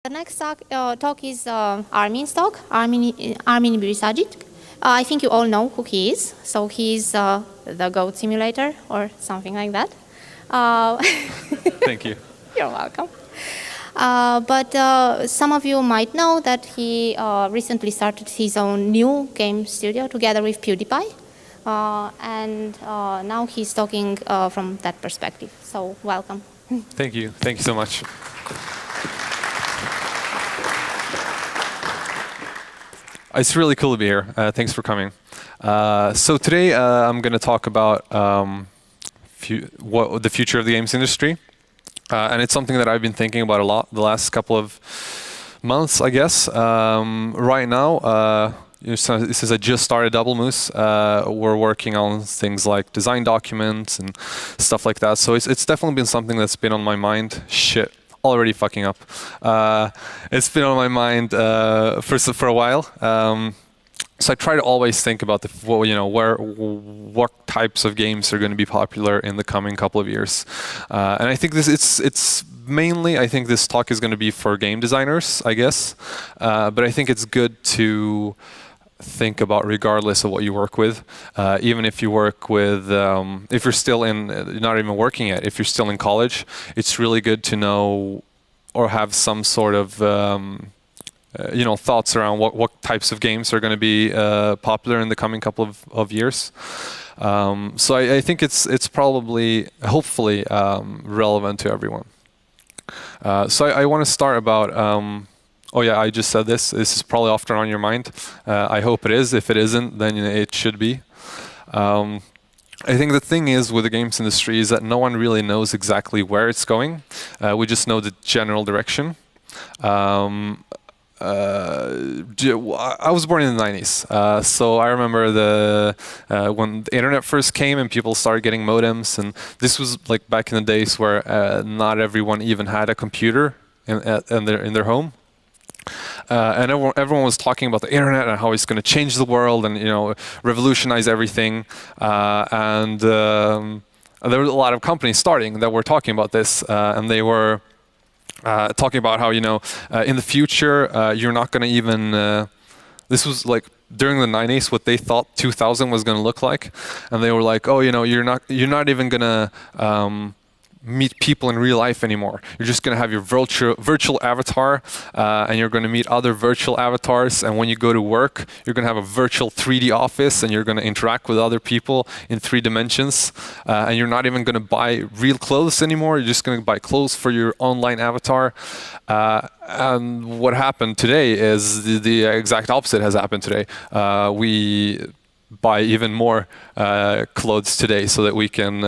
The next talk is Armin's talk, Armin Ibrisagic. I think you all know who he is. So he's the goat simulator or something like that. Thank you. You're welcome. But some of you might know that he recently started his own new game studio together with PewDiePie. And now he's talking from that perspective. So welcome. Thank you. Thank you so much. It's really cool to be here. Thanks for coming. So today I'm going to talk about what the future of the games industry. And it's something that I've been thinking about a lot the last couple of months, I guess. Right now, since I just started Double Moose, we're working on things like design documents and stuff like that. So it's definitely been something that's been on my mind. Shit. Already fucking up. It's been on my mind for a while. So I try to always think about what types of games are going to be popular in the coming couple of years. And I think it's mainly, I think this talk is going to be for game designers, I guess. But I think it's good to think about regardless of what you work with. Even if you work with, if you're still not even working yet, if you're still in college, it's really good to know or have some sort of thoughts around what types of games are going to be popular in the coming couple of years. So I think it's probably, hopefully, relevant to everyone. So I want to start about oh yeah, I just said this. This is probably often on your mind. I hope it is. If it isn't, then it should be. I think the thing is with the games industry is that no one really knows exactly where it's going. We just know the general direction. I was born in the 90s, so I remember when the internet first came and people started getting modems, and this was like back in the days where not everyone even had a computer in their home. And everyone was talking about the internet and how it's going to change the world and revolutionize everything. And there were a lot of companies starting that were talking about this, and they were talking about how in the future you're not going to even. This was like during the 90s, what they thought 2000 was going to look like, and they were like, oh, you're not even going to. Meet people in real life anymore. You're just going to have your virtual avatar, and you're going to meet other virtual avatars. And when you go to work, you're going to have a virtual 3D office, and you're going to interact with other people in 3 dimensions. And you're not even going to buy real clothes anymore. You're just going to buy clothes for your online avatar. And what happened today is the exact opposite has happened today. We buy even more clothes today so that we can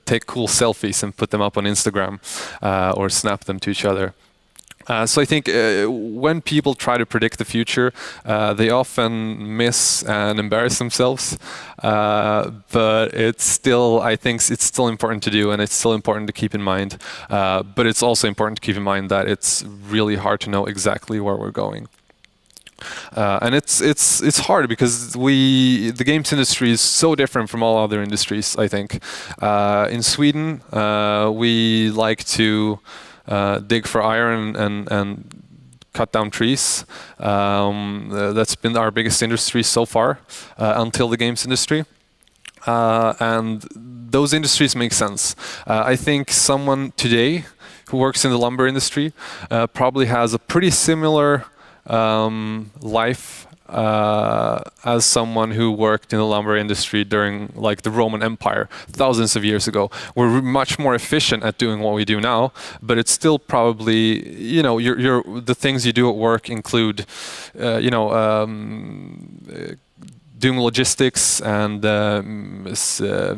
take cool selfies and put them up on Instagram or snap them to each other. So I think when people try to predict the future, they often miss and embarrass themselves. But it's still, I think it's still important to do, and it's still important to keep in mind. But it's also important to keep in mind that it's really hard to know exactly where we're going. And it's hard because the games industry is so different from all other industries, I think. In Sweden, we like to dig for iron and cut down trees. That's been our biggest industry so far until the games industry. And those industries make sense. I think someone today who works in the lumber industry probably has a pretty similar life as someone who worked in the lumber industry during like the Roman Empire thousands of years ago. We're much more efficient at doing what we do now, but it's still probably the things you do at work include doing logistics and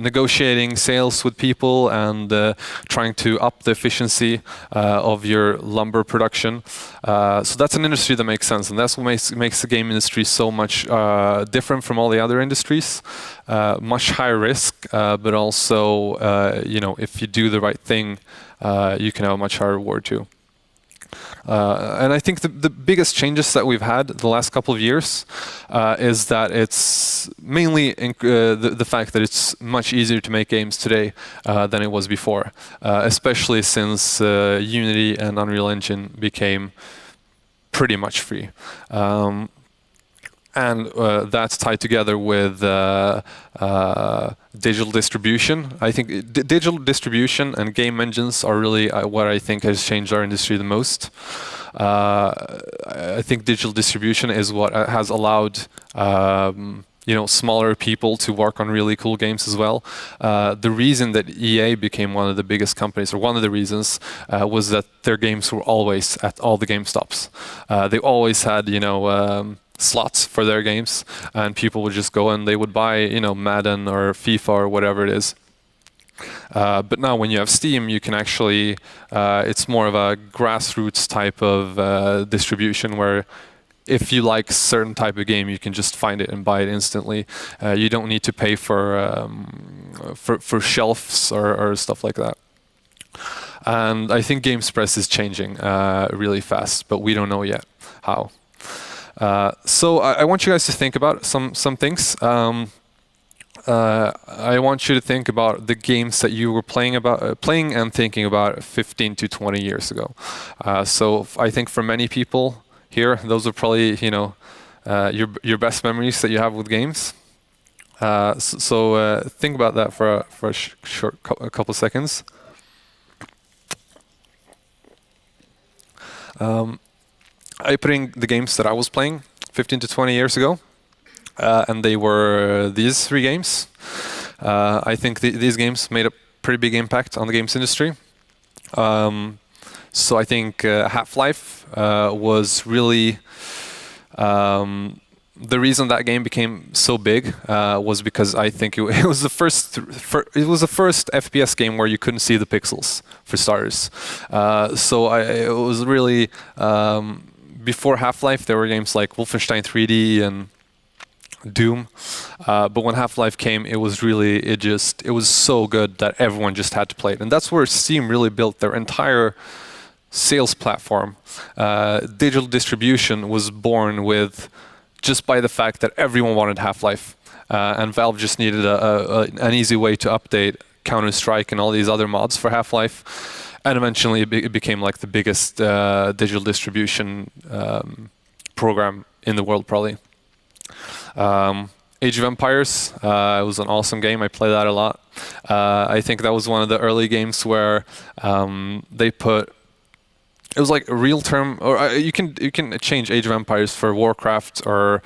negotiating sales with people and trying to up the efficiency of your lumber production. So that's an industry that makes sense, and that's what makes the game industry so much different from all the other industries. Much higher risk, but also if you do the right thing, you can have a much higher reward too. And I think the biggest changes that we've had the last couple of years is that it's mainly the fact that it's much easier to make games today than it was before, especially since Unity and Unreal Engine became pretty much free. And that's tied together with digital distribution. I think digital distribution and game engines are really what I think has changed our industry the most. I think digital distribution is what has allowed smaller people to work on really cool games as well. The reason that EA became one of the biggest companies, or one of the reasons, was that their games were always at all the GameStops. They always had, slots for their games, and people would just go and they would buy, Madden or FIFA or whatever it is. But now when you have Steam, you can actually, it's more of a grassroots type of distribution where if you like a certain type of game, you can just find it and buy it instantly. You don't need to pay for shelves or stuff like that. And I think GameSpress is changing really fast, but we don't know yet how. So I want you guys to think about some things. I want you to think about the games that you were playing and thinking about 15 to 20 years ago. So I think for many people here, those are probably your best memories that you have with games. So think about that for a couple seconds. I put in the games that I was playing 15 to 20 years ago, and they were these 3 games. I think these games made a pretty big impact on the games industry. So I think Half-Life was really the reason that game became so big was because I think it was the first FPS game where you couldn't see the pixels, for starters. So it was really before Half-Life there were games like Wolfenstein 3D and Doom, but when Half-Life came, it was so good that everyone just had to play it, and that's where Steam really built their entire sales platform. Digital distribution was born just by the fact that everyone wanted Half-Life, and Valve just needed an easy way to update Counter-Strike and all these other mods for Half-Life, and eventually it became like the biggest digital distribution program in the world, probably. Age of Empires, it was an awesome game. I played that a lot. I think that was one of the early games where they put, it was like a real term, or you can change Age of Empires for Warcraft or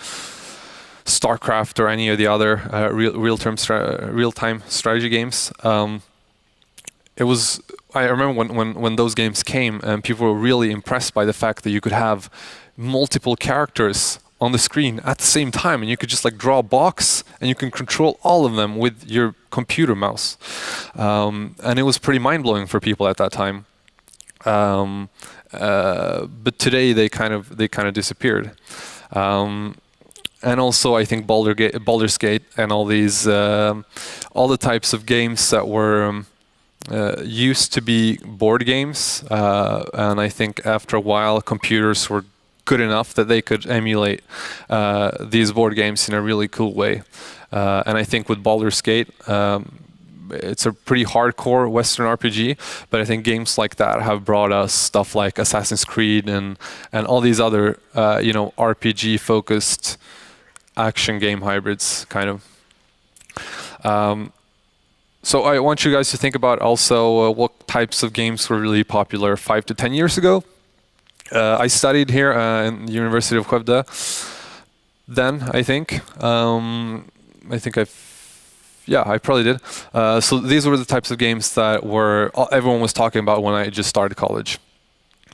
Starcraft or any of the other real-time strategy games. I remember when those games came, and people were really impressed by the fact that you could have multiple characters on the screen at the same time, and you could just like draw a box and you can control all of them with your computer mouse. And it was pretty mind-blowing for people at that time. But today they kind of disappeared. And also I think Baldur's Gate and all these all the types of games that were used to be board games, and I think after a while computers were good enough that they could emulate these board games in a really cool way. And I think with Baldur's Gate, it's a pretty hardcore Western RPG, but I think games like that have brought us stuff like Assassin's Creed and all these other RPG-focused action game hybrids, kind of. So I want you guys to think about also what types of games were really popular 5 to 10 years ago. I studied here in the University of Skövde then, I think. I probably did. So these were the types of games that everyone was talking about when I just started college.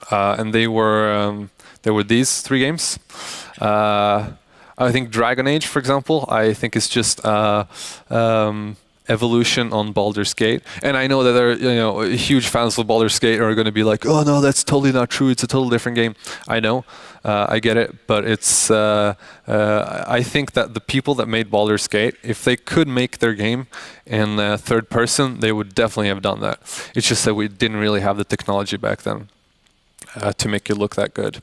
And they were these 3 games. I think Dragon Age, for example, I think is just evolution on Baldur's Gate. And I know that there are huge fans of Baldur's Gate are going to be like, oh no, that's totally not true, it's a totally different game. I know, I get it, but it's I think that the people that made Baldur's Gate, if they could make their game in third person, they would definitely have done that. It's just that we didn't really have the technology back then. to make it look that good.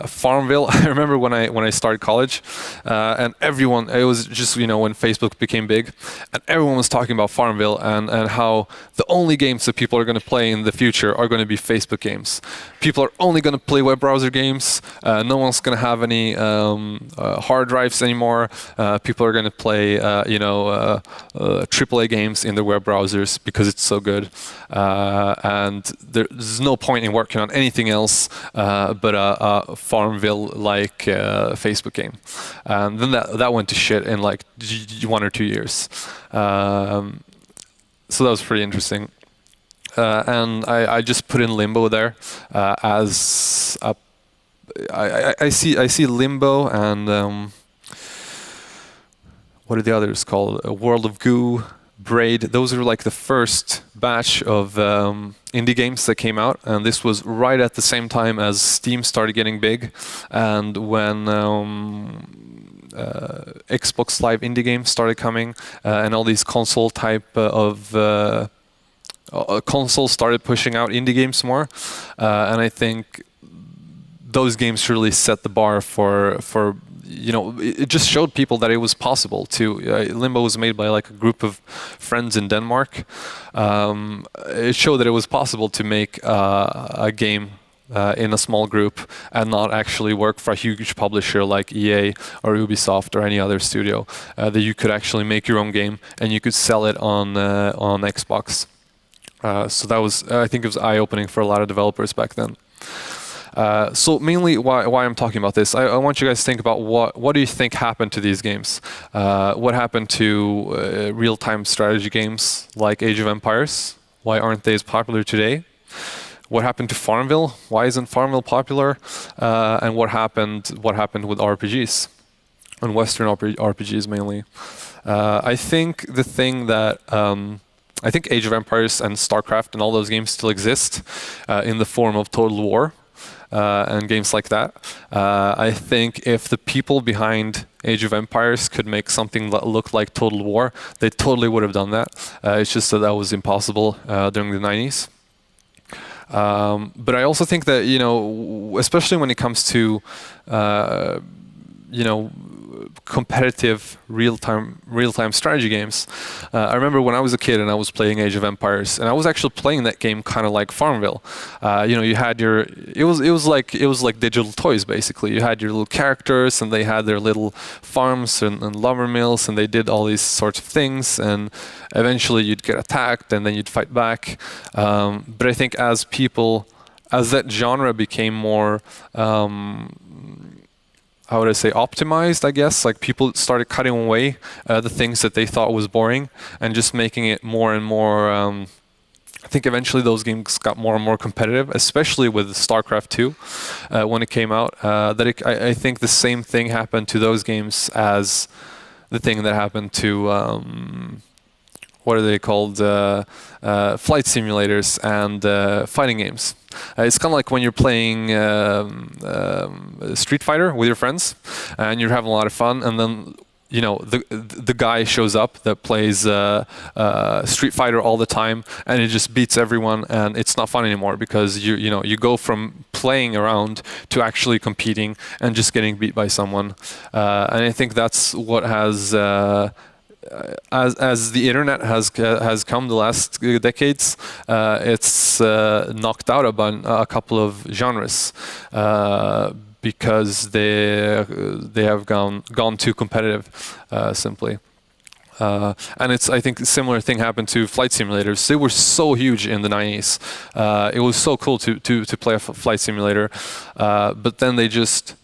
Farmville, I remember when I started college, and everyone, it was just, when Facebook became big, and everyone was talking about Farmville and how the only games that people are going to play in the future are going to be Facebook games. People are only going to play web browser games. No one's going to have any hard drives anymore. People are going to play, AAA games in their web browsers because it's so good. And there's no point in working on anything else but a Farmville-like Facebook game. And then that went to shit in like 1 or 2 years. So that was pretty interesting. And I just put in Limbo there as a. I see Limbo and what are the others called? World of Goo, Braid. Those are like the first batch of indie games that came out, and this was right at the same time as Steam started getting big, and when Xbox Live indie games started coming, and all these console type of consoles started pushing out indie games more, and I think those games really set the bar for it just showed people that it was possible to. Limbo was made by like a group of friends in Denmark. It showed that it was possible to make a game in a small group and not actually work for a huge publisher like EA or Ubisoft or any other studio. That you could actually make your own game and you could sell it on Xbox. So that was, I think, it was eye-opening for a lot of developers back then. So mainly why I'm talking about this, I want you guys to think about what do you think happened to these games? What happened to real-time strategy games like Age of Empires? Why aren't they as popular today? What happened to Farmville? Why isn't Farmville popular? And what happened with RPGs and Western RPGs mainly? I think the thing that I think Age of Empires and StarCraft and all those games still exist in the form of Total War. And games like that. I think if the people behind Age of Empires could make something that looked like Total War, they totally would have done that. It's just that was impossible during the 90s. But I also think that, especially when it comes to, competitive real-time strategy games. I remember when I was a kid and I was playing Age of Empires, and I was actually playing that game kind of like Farmville. You had it was like digital toys basically. You had your little characters, and they had their little farms and lumber mills, and they did all these sorts of things. And eventually, you'd get attacked, and then you'd fight back. But I think as that genre became more how would I say, optimized, I guess. Like people started cutting away the things that they thought was boring and just making it more and more. I think eventually those games got more and more competitive, especially with StarCraft 2 when it came out. I think the same thing happened to those games as the thing that happened to what are they called? Flight simulators and fighting games. It's kind of like when you're playing Street Fighter with your friends, and you're having a lot of fun, and then the guy shows up that plays Street Fighter all the time, and it just beats everyone, and it's not fun anymore because you go from playing around to actually competing and just getting beat by someone, and I think that's what has. As the internet has come the last decades, it's knocked out a couple of genres because they have gone too competitive, simply. And I think a similar thing happened to flight simulators. They were so huge in the 90s. It was so cool to play a flight simulator, but then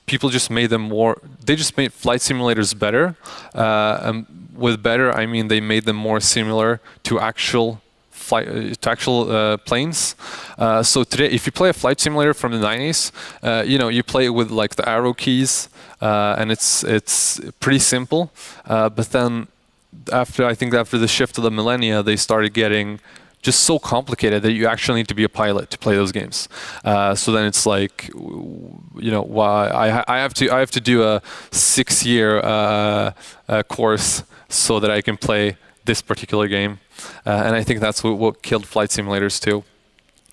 people just made them more. They just made flight simulators better. With better, I mean they made them more similar to actual planes. So today, if you play a flight simulator from the 90s, you play it with like the arrow keys, and it's pretty simple. But then after the shift of the millennia, they started getting just so complicated that you actually need to be a pilot to play those games. So then it's like, why I have to do a 6-year course so that I can play this particular game. And I think that's what killed flight simulators too.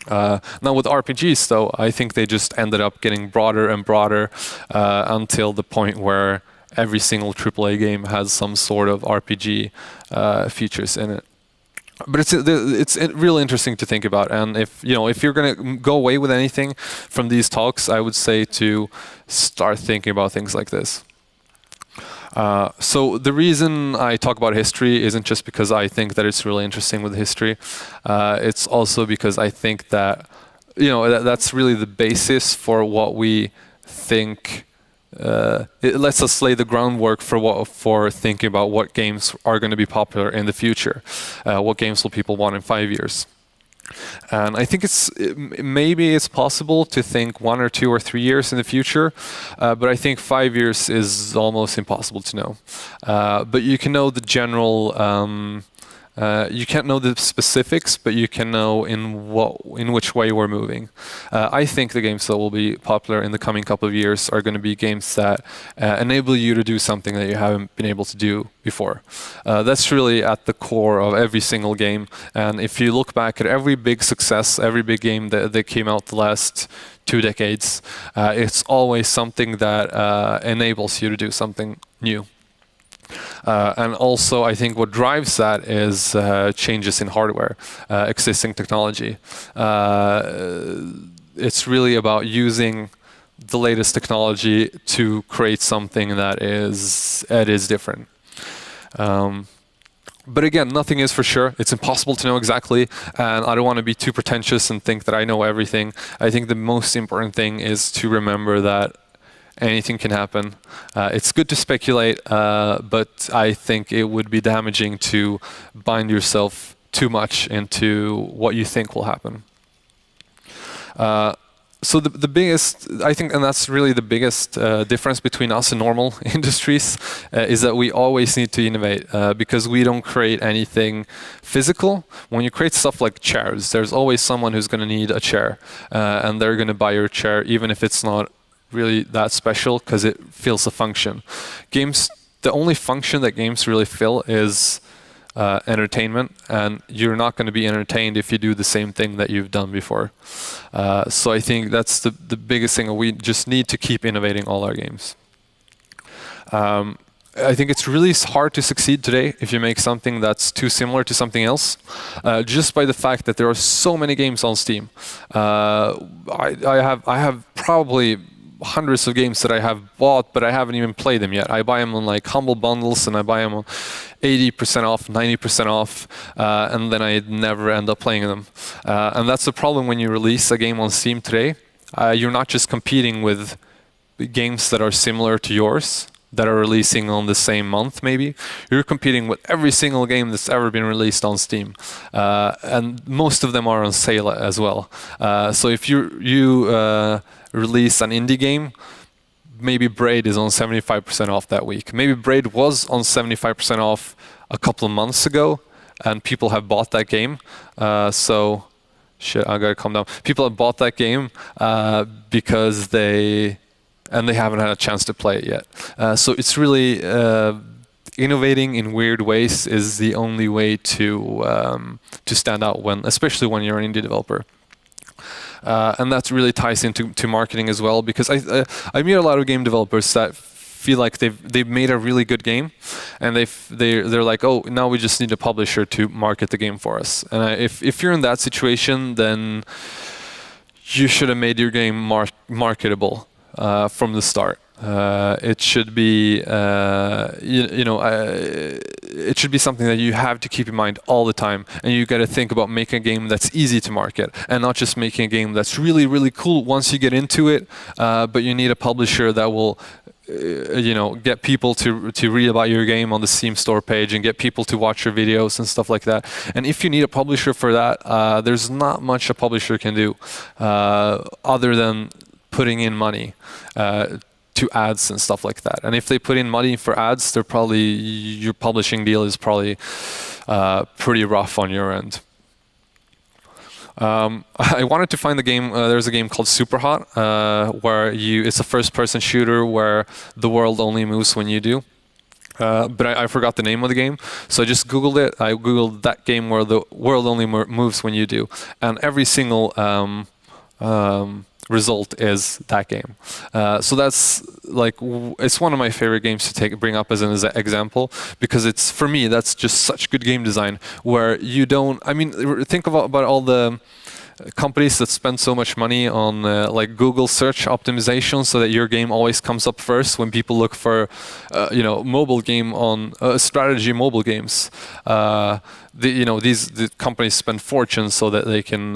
Now with RPGs, though, I think they just ended up getting broader and broader until the point where every single AAA game has some sort of RPG features in it. But it's really interesting to think about, and if you're going to go away with anything from these talks, I would say to start thinking about things like this. So the reason I talk about history isn't just because I think that it's really interesting with history. It's also because I think that that's really the basis for what we think. It lets us lay the groundwork for thinking about what games are going to be popular in the future. What games will people want in 5 years? And I think maybe it's possible to think 1 or 2 or 3 years in the future, but I think 5 years is almost impossible to know. But you can know the general. You can't know the specifics, but you can know in which way we're moving. I think the games that will be popular in the coming couple of years are going to be games that enable you to do something that you haven't been able to do before. That's really at the core of every single game. And if you look back at every big success, every big game that came out the last 2 decades, it's always something that enables you to do something new. And also, I think what drives that is changes in hardware, existing technology. It's really about using the latest technology to create something that is different. But again, nothing is for sure. It's impossible to know exactly, and I don't want to be too pretentious and think that I know everything. I think the most important thing is to remember that anything can happen. It's good to speculate, but I think it would be damaging to bind yourself too much into what you think will happen. So the biggest, I think, and that's really the biggest difference between us and normal industries, is that we always need to innovate because we don't create anything physical. When you create stuff like chairs, there's always someone who's going to need a chair, and they're going to buy your chair even if it's not really that special because it fills a function. Games, the only function that games really fill is entertainment, and you're not going to be entertained if you do the same thing that you've done before. So I think that's the biggest thing. We just need to keep innovating all our games. I think it's really hard to succeed today if you make something that's too similar to something else, just by the fact that there are so many games on Steam. I have probably hundreds of games that I have bought, but I haven't even played them yet. I buy them on like humble bundles, and I buy them on 80% off, 90% off, and then I never end up playing them. And that's the problem when you release a game on Steam today. You're not just competing with games that are similar to yours, that are releasing on the same month maybe. You're competing with every single game that's ever been released on Steam. And most of them are on sale as well. So if you release an indie game, maybe Braid is on 75% off that week. Maybe Braid was on 75% off a couple of months ago, and people have bought that game. So, shit, I gotta calm down. People have bought that game because they haven't had a chance to play it yet. So it's really innovating in weird ways is the only way to stand out especially when you're an indie developer. And that really ties into marketing as well, because I meet a lot of game developers that feel like they've made a really good game, and they're like, oh, now we just need a publisher to market the game for us. And if you're in that situation, then you should have made your game marketable from the start. It should be, it should be something that you have to keep in mind all the time, and you got to think about making a game that's easy to market, and not just making a game that's really, really cool once you get into it. But you need a publisher that will, get people to read about your game on the Steam store page and get people to watch your videos and stuff like that. And if you need a publisher for that, there's not much a publisher can do other than putting in money to ads and stuff like that. And if they put in money for ads, your publishing deal is probably pretty rough on your end. I wanted to find the game. There's a game called Superhot, where it's a first-person shooter where the world only moves when you do. but I forgot the name of the game. So I just Googled it. I Googled that game where the world only moves when you do. And every single result is that game. So that's like, it's one of my favorite games to bring up as an example, because it's, for me, that's just such good game design where you don't, I mean, think about all the companies that spend so much money on like Google search optimization so that your game always comes up first when people look for mobile game on strategy mobile games. These companies spend fortunes so that they can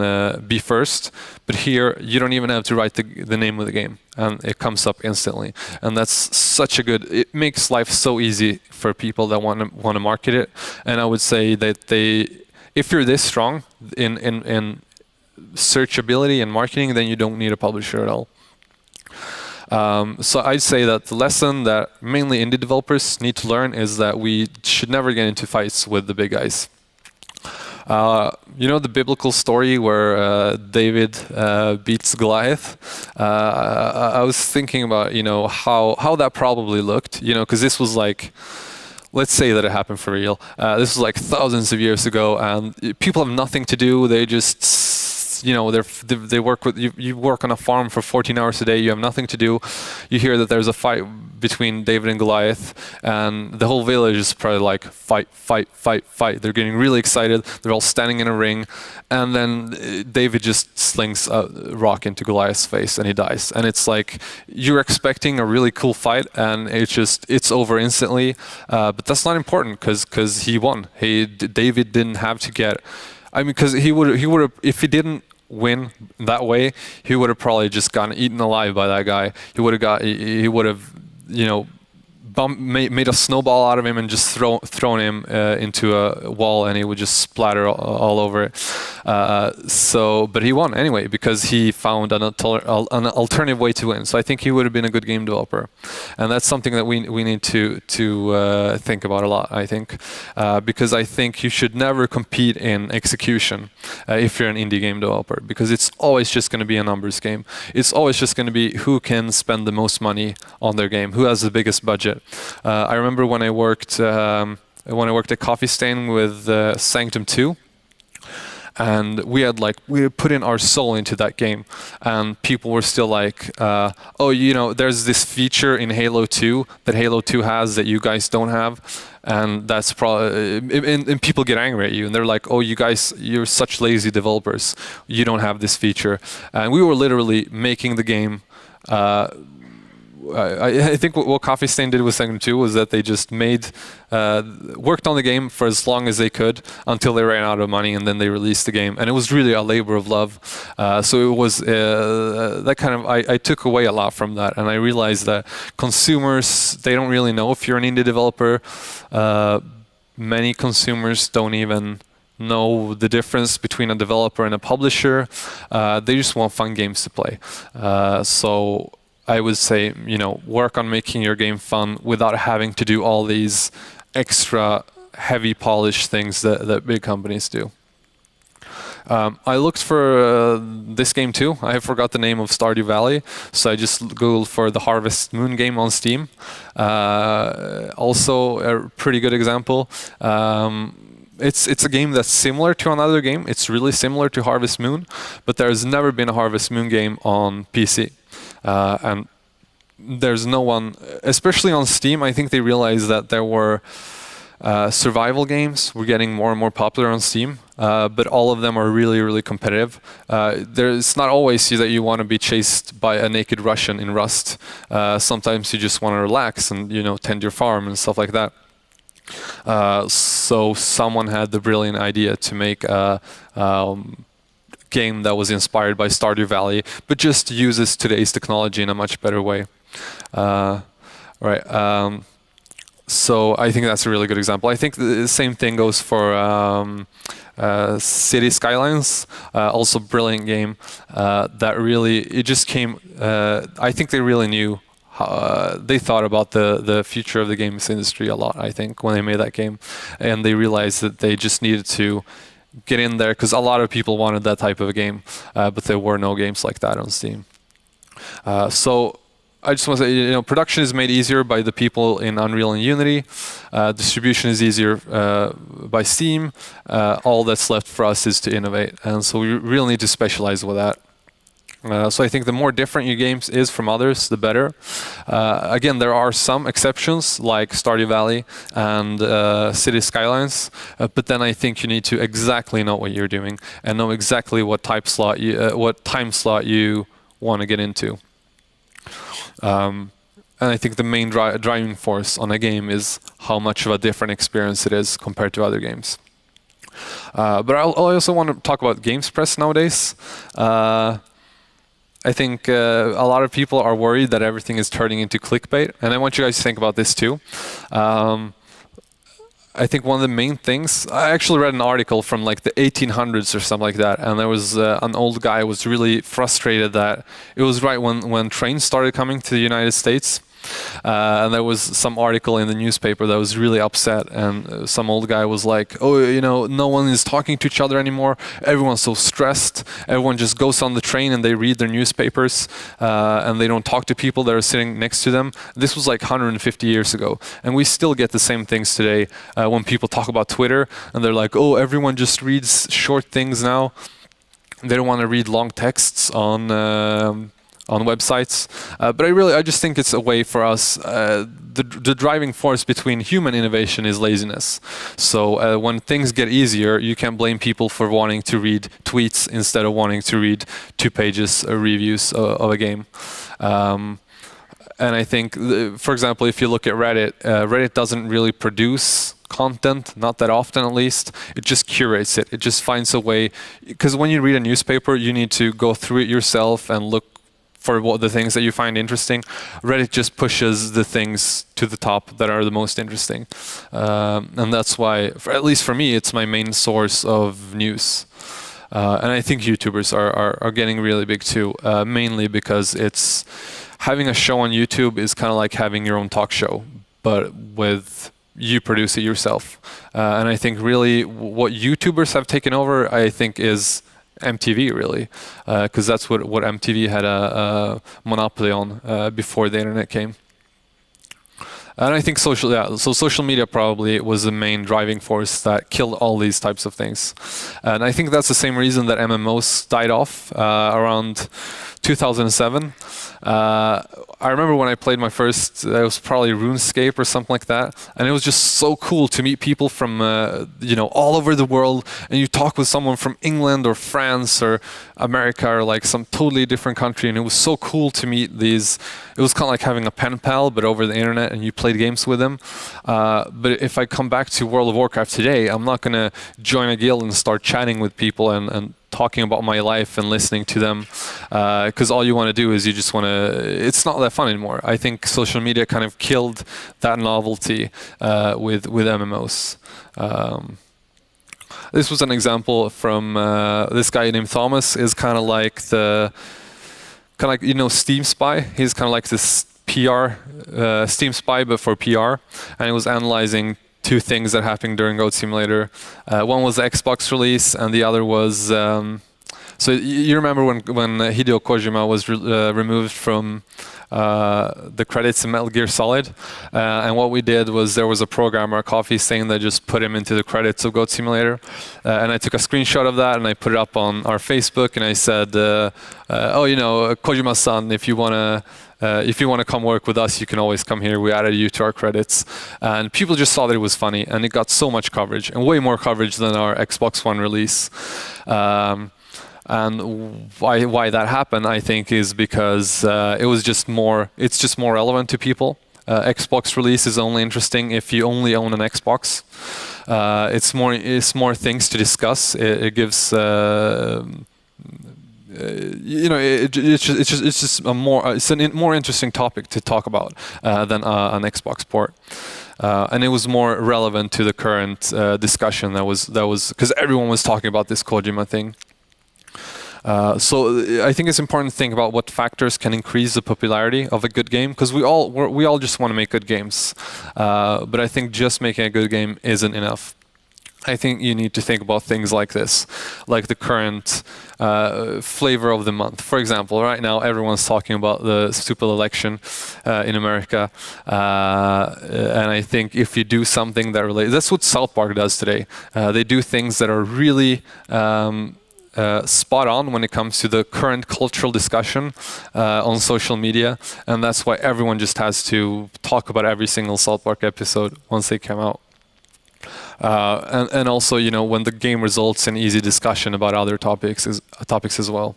be first, but here you don't even have to write the name of the game and it comes up instantly. And that's such a good, it makes life so easy for people that want to market it. And I would say that if you're this strong in searchability and marketing, then you don't need a publisher at all. So I'd say that the lesson that mainly indie developers need to learn is that we should never get into fights with the big guys. The biblical story where David beats Goliath. I was thinking about how that probably looked, because this was like, let's say that it happened for real. This was like thousands of years ago, and people have nothing to do. They just they work with you work on a farm for 14 hours a day. You have nothing to do. You hear that there's a fight between David and Goliath, and the whole village is probably like fight, fight, fight, fight. They're getting really excited. They're all standing in a ring, and then David just slings a rock into Goliath's face, and he dies. And it's like you're expecting a really cool fight, and it's over instantly. But that's not important because he won. David didn't have to get. I mean, because he would have, if he didn't win that way, he would have probably just gotten eaten alive by that guy. He would have made a snowball out of him and just thrown him into a wall, and he would just splatter all over it. But he won anyway because he found an alternative way to win. So I think he would have been a good game developer, and that's something that we need to think about a lot. I think because I think you should never compete in execution if you're an indie game developer, because it's always just going to be a numbers game. It's always just going to be who can spend the most money on their game, who has the biggest budget. I remember when I worked at Coffee Stain with Sanctum 2, and we had put in our soul into that game, and people were still like, there's this feature in Halo 2 that Halo 2 has that you guys don't have, and that's probably, and people get angry at you, and they're like, oh, you guys, you're such lazy developers, you don't have this feature. And we were literally making the game. I think what Coffee Stain did with Sanctum 2 was that they just worked on the game for as long as they could until they ran out of money, and then they released the game. And it was really a labor of love. So it was that kind of, I took away a lot from that. And I realized that consumers, they don't really know if you're an indie developer. Many consumers don't even know the difference between a developer and a publisher. They just want fun games to play. So I would say, work on making your game fun without having to do all these extra heavy polished things that big companies do. I looked for this game too. I forgot the name of Stardew Valley, so I just googled for the Harvest Moon game on Steam. Also a pretty good example. It's a game that's similar to another game. It's really similar to Harvest Moon, but there's never been a Harvest Moon game on PC. And there's no one, especially on Steam. I think they realized that there were survival games were getting more and more popular on Steam, but all of them are really, really competitive. It's not always that you want to be chased by a naked Russian in Rust. Sometimes you just want to relax and tend your farm and stuff like that. So someone had the brilliant idea to make a game that was inspired by Stardew Valley, but just uses today's technology in a much better way. So I think that's a really good example. I think the same thing goes for City Skylines, also brilliant game that really, it just came, I think they really knew, they thought about the future of the games industry a lot, I think, when they made that game, and they realized that they just needed to get in there because a lot of people wanted that type of a game, but there were no games like that on Steam. So I just want to say, production is made easier by the people in Unreal and Unity. Distribution is easier by Steam. All that's left for us is to innovate, and so we really need to specialize with that. So I think the more different your games is from others, the better. Again, there are some exceptions like Stardew Valley and City Skylines, but then I think you need to exactly know what you're doing and know exactly what time slot you want to get into. And I think the main driving force on a game is how much of a different experience it is compared to other games. But I also want to talk about games press nowadays. I think a lot of people are worried that everything is turning into clickbait, and I want you guys to think about this too. I think one of the main things, I actually read an article from like the 1800s or something like that, and there was an old guy who was really frustrated that it was right when trains started coming to the United States. And there was some article in the newspaper that was really upset, and some old guy was like, oh, no one is talking to each other anymore. Everyone's so stressed. Everyone just goes on the train and they read their newspapers, and they don't talk to people that are sitting next to them. This was like 150 years ago. And we still get the same things today when people talk about Twitter, and they're like, oh, everyone just reads short things now. They don't want to read long texts on websites, but I just think it's a way for us. The driving force between human innovation is laziness. So when things get easier, you can blame people for wanting to read tweets instead of wanting to read 2 pages reviews of a game. And I think, for example, if you look at Reddit, Reddit doesn't really produce content, not that often at least. It just curates it. It just finds a way, because when you read a newspaper, you need to go through it yourself and look for the things that you find interesting. Reddit just pushes the things to the top that are the most interesting. And that's why, at least for me, it's my main source of news. And I think YouTubers are getting really big too, mainly because it's having a show on YouTube is kind of like having your own talk show, but with you produce it yourself. And I think really what YouTubers have taken over, I think, is MTV really, because that's what MTV had a monopoly on before the internet came. And I think social media probably was the main driving force that killed all these types of things. And I think that's the same reason that MMOs died off around 2007. I remember when I played my first, it was probably RuneScape or something like that, and it was just so cool to meet people from all over the world, and you talk with someone from England or France or America or like some totally different country, and it was so cool to meet these. It was kind of like having a pen pal, but over the internet, and you played games with them. But if I come back to World of Warcraft today, I'm not gonna join a guild and start chatting with people and talking about my life and listening to them, because all you want to do is you just want to. It's not that fun anymore. I think social media kind of killed that novelty with MMOs. This was an example from this guy named Thomas. Is kind of like Steam Spy. He's kind of like this PR Steam Spy, but for PR, and he was analyzing 2 things that happened during Goat Simulator. One was the Xbox release, and the other was. So you remember when Hideo Kojima was removed from the credits in Metal Gear Solid, and what we did was there was a programmer, Coffee, saying that just put him into the credits of Goat Simulator, and I took a screenshot of that and I put it up on our Facebook, and I said, Kojima-san, if you want to come work with us, you can always come here. We added you to our credits. And people just saw that it was funny, and it got so much coverage, and way more coverage than our Xbox One release. And why that happened, I think, is because it's just more relevant to people. Xbox release is only interesting if you only own an Xbox. It's more things to discuss. It gives. It's a more interesting topic to talk about than an Xbox port, and it was more relevant to the current discussion that was because everyone was talking about this Kojima thing. So I think it's important to think about what factors can increase the popularity of a good game, because we all just want to make good games, but I think just making a good game isn't enough. I think you need to think about things like this, like the current flavor of the month. For example, right now everyone's talking about the stupid election in America, and I think if you do something that relates, that's what South Park does today. They do things that are really spot on when it comes to the current cultural discussion on social media, and that's why everyone just has to talk about every single South Park episode once they come out. And also, you know, when the game results in easy discussion about other topics as well.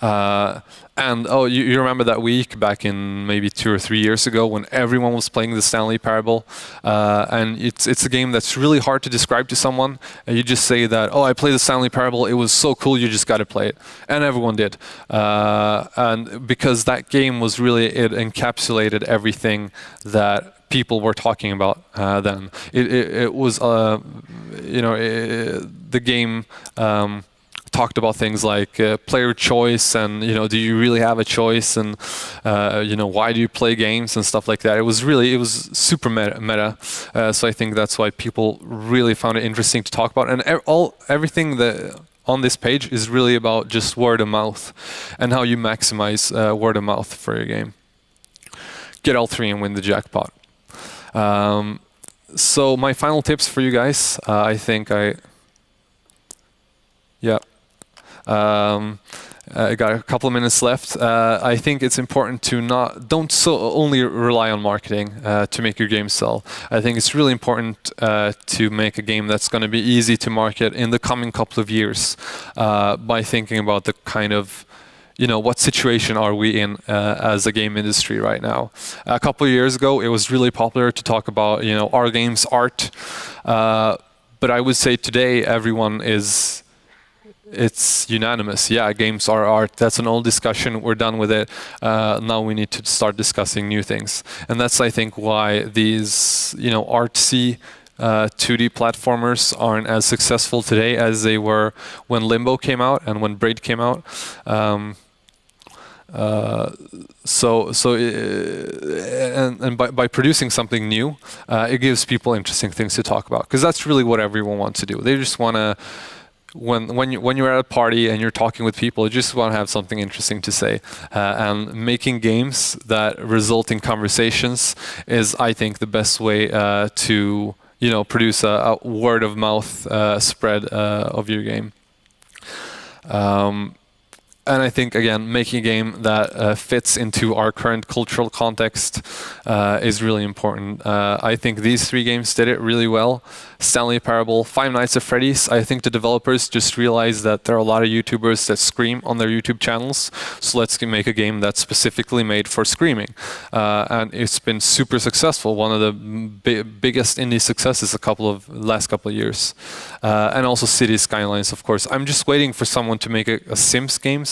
And you remember that week back in maybe 2 or 3 years ago when everyone was playing the Stanley Parable, and it's a game that's really hard to describe to someone. You just say that, oh, I played the Stanley Parable, it was so cool, you just got to play it, and everyone did. And because that game was really, it encapsulated everything that people were talking about then. It was, you know, the game talked about things like player choice and, you know, do you really have a choice, and, you know, why do you play games and stuff like that. It was super meta. So I think that's why people really found it interesting to talk about. And everything that on this page is really about just word of mouth and how you maximize word of mouth for your game. Get all 3 and win the jackpot. So my final tips for you guys, I think I got a couple of minutes left. I think it's important to don't only rely on marketing to make your game sell. I think it's really important to make a game that's going to be easy to market in the coming couple of years by thinking about the kind of, you know, what situation are we in as a game industry right now? A couple of years ago, it was really popular to talk about, you know, our game's art. But I would say today, it's unanimous. Yeah, games are art. That's an old discussion. We're done with it. Now we need to start discussing new things. And that's, I think, why these, you know, artsy 2D platformers aren't as successful today as they were when Limbo came out and when Braid came out. By producing something new, it gives people interesting things to talk about, because that's really what everyone wants to do. They just want to, when you're at a party and you're talking with people, you just want to have something interesting to say. And making games that result in conversations is, I think, the best way to, you know, produce a word of mouth spread of your game. And I think, again, making a game that fits into our current cultural context is really important. I think these 3 games did it really well. Stanley Parable, Five Nights at Freddy's. I think the developers just realized that there are a lot of YouTubers that scream on their YouTube channels, so let's make a game that's specifically made for screaming. And it's been super successful. One of the biggest indie successes last couple of years. And also Cities Skylines, of course. I'm just waiting for someone to make a Sims game.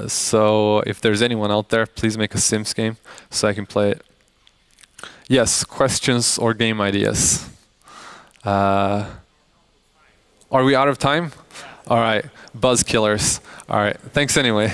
So if there's anyone out there, please make a Sims game so I can play it. Yes, questions or game ideas? Are we out of time? All right, buzz killers. All right, thanks anyway.